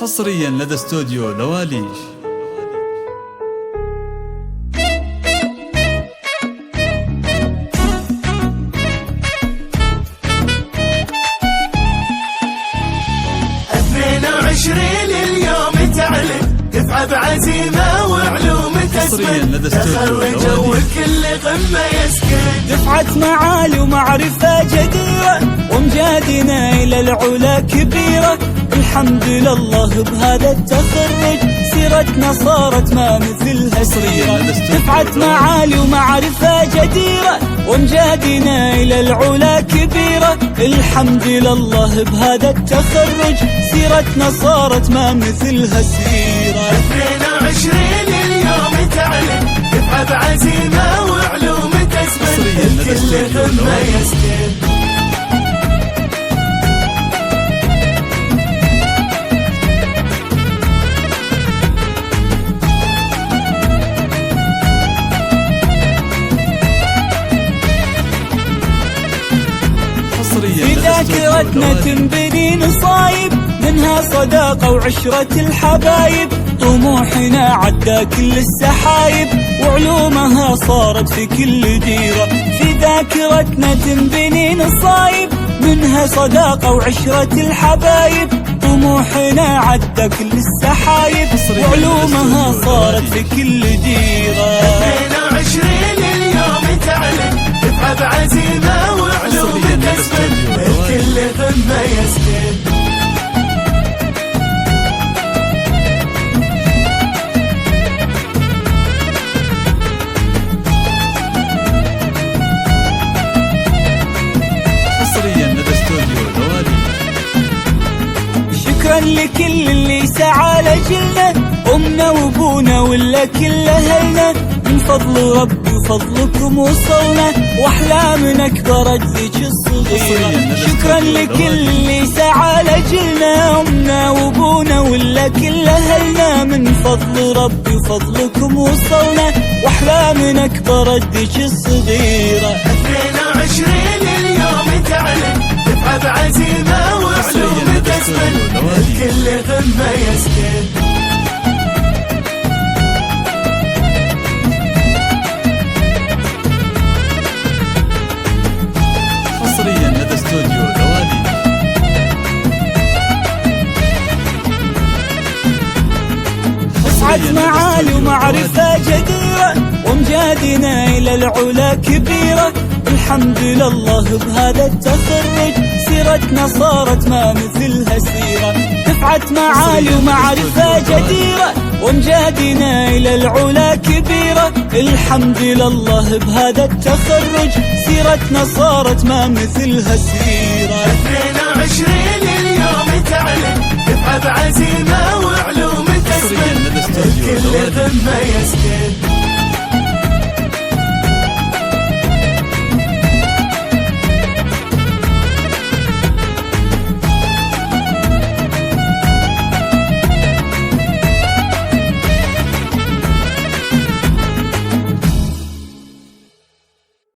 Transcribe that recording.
حصريا لدى استوديو لواليش. اليوم تعلن دفعة بعزيمة وعلوم تثبت تخرج وكل قمة يسكن دفعة معالي ومعرفة جديرة ومجادنا إلى العلا كبيرة. الحمد لله بهذا التخرج سيرتنا صارت ما مثلها سيرة. دفعة معالي ومعرفة جديرة ومجادنا إلى العلا كبيرة. الحمد لله بهذا التخرج سيرتنا صارت ما مثلها سيرة. 22 اليوم تعلن دفعة بعزيمة وعلوم تثبت كل قمة يسكن. في ذاكرتنا تنبني نصايب منها صداقة وعشرة الحبايب. طموحنا عدى كل السحايب وعلومها صارت في كل ديرة. في ذاكرتنا تنبني نصايب منها صداقة وعشرة الحبايب. طموحنا عدى كل السحايب وعلومها صارت في كل ديرة. 22 اليوم تعلن دفعة بعزيمة وعلوم تثبت كل قمة يسكن. شكرا لكل اللي سعى لجلنا أمنا وابونا ولا كل أهلنا. من فضل ربي وفضلكم وصلنا وأحلامنا كبرت ذيك الصغيرة. شكرا لكل اللي سعى لجلنا أمنا وابونا ولا كل أهلنا. من فضل ربي وفضلكم وصلنا وأحلامنا كبرت ذيك الصغيرة. 22 اليوم تعلن دفعة بعزيمة وعلوم تثبت كل قمة يسكن. حصريا لدى استوديو لواليش. دفعة معالي ومعرفة جديرة ومجادنا إلى العلا كبيرة. الحمد لله بهذا التخرج سيرتنا صارت ما مثلها سيرة. دفعة معالي ومعرفة جديرة ومجادنا إلى العلا كبيرة. الحمد لله بهذا التخرج سيرتنا صارت ما مثلها سيرة. 22 اليوم تعلن دفعة بعزيمة وعلوم تثبت كل قمة يسكن.